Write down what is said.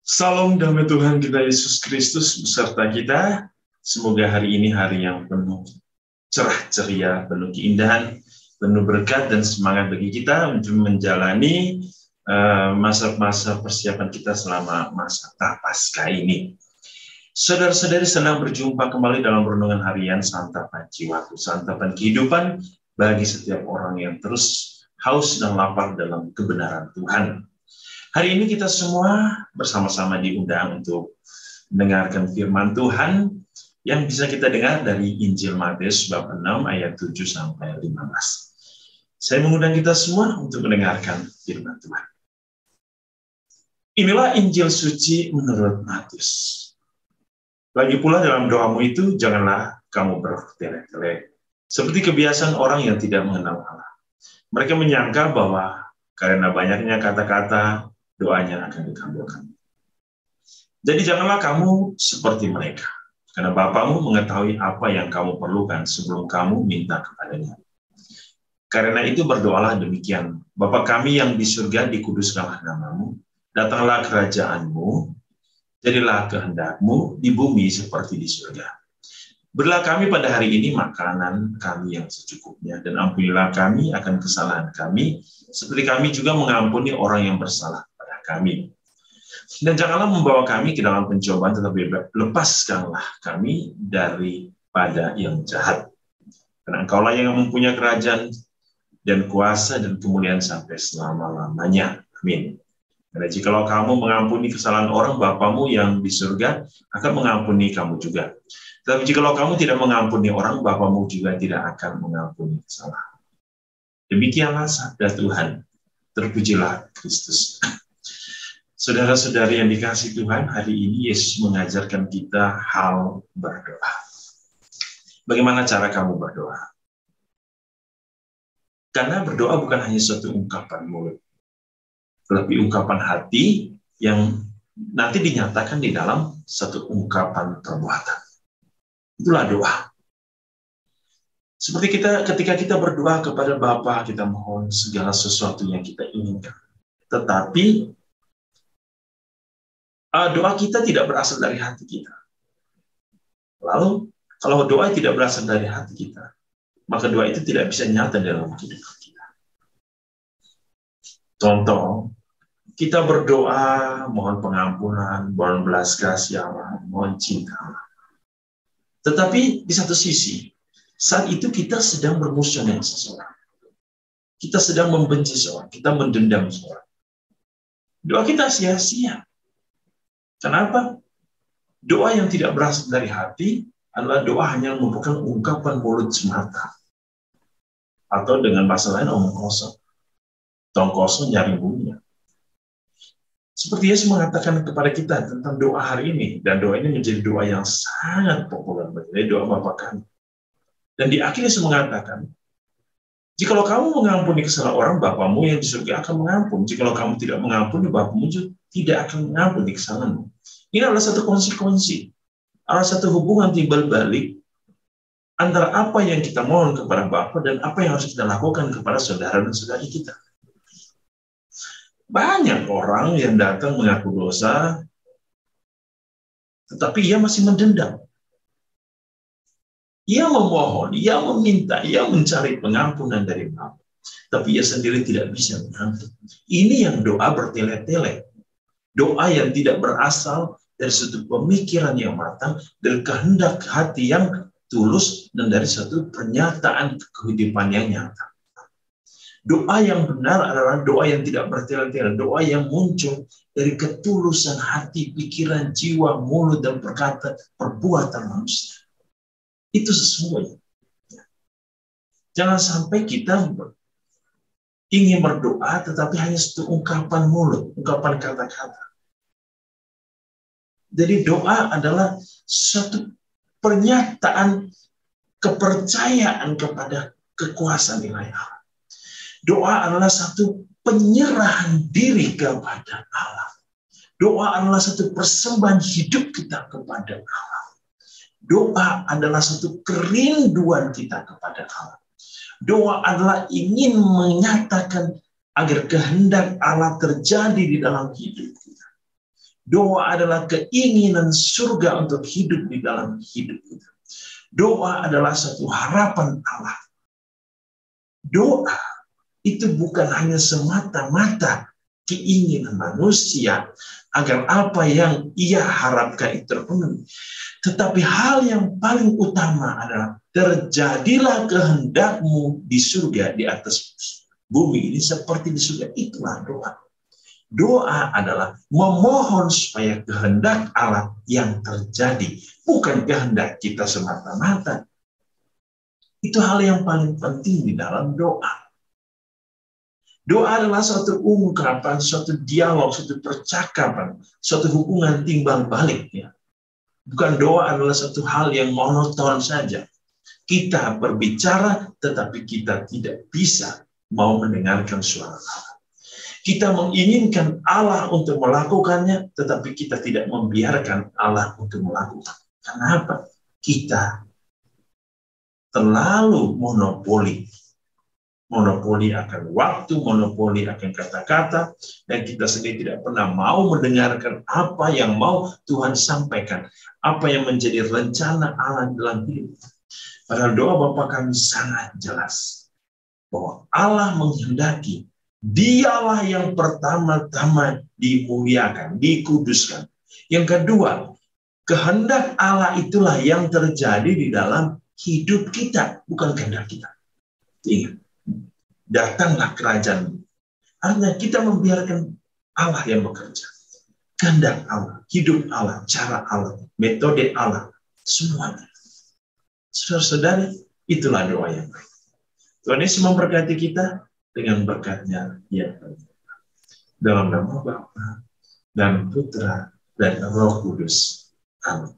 Salam damai Tuhan kita Yesus Kristus beserta kita. Semoga hari ini hari yang penuh cerah ceria, penuh keindahan, penuh berkat dan semangat bagi kita untuk menjalani masa-masa persiapan kita selama masa Prapaskah ini. Saudara-saudari, senang berjumpa kembali dalam renungan harian Santapan Jiwaku, Santapan Kehidupan bagi setiap orang yang terus haus dan lapar dalam kebenaran Tuhan. Hari ini kita semua bersama-sama diundang untuk mendengarkan firman Tuhan yang bisa kita dengar dari Injil Matius bab 6 ayat 7 sampai 15. Saya mengundang kita semua untuk mendengarkan firman Tuhan. Inilah Injil suci menurut Matius. Lagi pula dalam doamu itu janganlah kamu bertele-tele seperti kebiasaan orang yang tidak mengenal Allah. Mereka menyangka bahwa karena banyaknya kata-kata doanya akan dikabulkan. Jadi janganlah kamu seperti mereka, karena Bapamu mengetahui apa yang kamu perlukan sebelum kamu minta kepadanya. Karena itu berdoalah demikian, Bapa kami yang di surga, dikuduskanlah namamu, datanglah kerajaanmu, jadilah kehendakmu di bumi seperti di surga. Berilah kami pada hari ini makanan kami yang secukupnya, dan ampunilah kami akan kesalahan kami, seperti kami juga mengampuni orang yang bersalah kami. Dan janganlah membawa kami ke dalam pencobaan, tetapi lepaskanlah kami daripada yang jahat. Karena Engkaulah yang mempunyai kerajaan dan kuasa dan kemuliaan sampai selama-lamanya. Amin. Karena jikalau kamu mengampuni kesalahan orang, Bapamu yang di surga akan mengampuni kamu juga. Tetapi jikalau kamu tidak mengampuni orang, Bapamu juga tidak akan mengampuni kesalahan. Demikianlah sabda Tuhan. Terpujilah Kristus. Saudara-saudari yang dikasihi Tuhan, hari ini Yesus mengajarkan kita hal berdoa. Bagaimana cara kamu berdoa? Karena berdoa bukan hanya suatu ungkapan mulut, tetapi ungkapan hati yang nanti dinyatakan di dalam satu ungkapan perbuatan. Itulah doa. Seperti ketika kita berdoa kepada Bapa, kita mohon segala sesuatu yang kita inginkan. Tetapi doa kita tidak berasal dari hati kita. Lalu, kalau doa tidak berasal dari hati kita, maka doa itu tidak bisa nyata dalam kehidupan kita. Contoh, kita berdoa, mohon pengampunan, mohon belas kasih Allah, mohon cinta Allah. Tetapi di satu sisi, saat itu kita sedang bermusuh dengan seseorang. Kita sedang membenci seseorang, kita mendendam seseorang. Doa kita sia-sia. Kenapa? Doa yang tidak berasal dari hati adalah doa hanya merupakan ungkapan mulut semata. Atau dengan bahasa lain, omong kosong. Tong kosong nyari bunyinya. Seperti Yesus mengatakan kepada kita tentang doa hari ini. Dan doa ini menjadi doa yang sangat populer. Menjadi doa Bapa kami. Dan di akhir Yesus mengatakan, jikalau kamu mengampuni kesalahan orang, Bapamu yang di surga akan mengampuni. Jikalau kamu tidak mengampuni, Bapamu juga tidak akan mengampuni kesalahanmu. Ini adalah satu konsekuensi, adalah satu hubungan timbal balik antara apa yang kita mohon kepada Bapa dan apa yang harus kita lakukan kepada saudara dan saudari kita. Banyak orang yang datang mengaku dosa, tetapi ia masih mendendam. Ia memohon, ia meminta, ia mencari pengampunan dari Bapa, tapi ia sendiri tidak bisa mengampuni. Ini yang doa bertele-tele. Doa yang tidak berasal dari suatu pemikiran yang matang, dari kehendak hati yang tulus, dan dari suatu pernyataan kehidupan yang nyata. Doa yang benar adalah doa yang tidak bertele-tele, doa yang muncul dari ketulusan hati, pikiran, jiwa, mulut, dan perbuatan manusia. Itu sesungguhnya. Jangan sampai kita ingin berdoa, tetapi hanya satu ungkapan mulut, ungkapan kata-kata. Jadi doa adalah suatu pernyataan kepercayaan kepada kekuasaan ilahi Allah. Doa adalah satu penyerahan diri kepada Allah. Doa adalah satu persembahan hidup kita kepada Allah. Doa adalah satu kerinduan kita kepada Allah. Doa adalah ingin menyatakan agar kehendak Allah terjadi di dalam hidup kita. Doa adalah keinginan surga untuk hidup di dalam hidup kita. Doa adalah satu harapan Allah. Doa itu bukan hanya semata-mata keinginan manusia agar apa yang ia harapkan itu terpenuhi. Tetapi hal yang paling utama adalah terjadilah kehendakmu di surga, di atas bumi ini seperti di surga. Itulah doa. Doa adalah memohon supaya kehendak Allah yang terjadi, bukan kehendak kita semata-mata. Itu hal yang paling penting di dalam doa. Doa adalah suatu ungkapan, suatu dialog, suatu percakapan, suatu hubungan timbal balik. Ya. Bukan doa adalah satu hal yang monoton saja. Kita berbicara, tetapi kita tidak bisa mau mendengarkan suara Allah. Kita menginginkan Allah untuk melakukannya, tetapi kita tidak membiarkan Allah untuk melakukan. Kenapa? Kita terlalu monopoli akan waktu, monopoli akan kata-kata, dan kita sendiri tidak pernah mau mendengarkan apa yang mau Tuhan sampaikan, apa yang menjadi rencana Allah dalam hidup. Padahal doa Bapa kami sangat jelas bahwa Allah menghendaki Dialah yang pertama-tama dimuliakan, dikuduskan. Yang kedua, kehendak Allah itulah yang terjadi di dalam hidup kita, bukan kehendak kita. Ingat, datanglah kerajaan. Artinya kita membiarkan Allah yang bekerja. Kehendak Allah, hidup Allah, cara Allah, metode Allah, semuanya. Saudara-saudari, itulah doa yang baik. Tuhan Yesus memberkati kita dengan berkat-Nya yang baik. Dalam nama Bapa dan Putra dan Roh Kudus. Amin.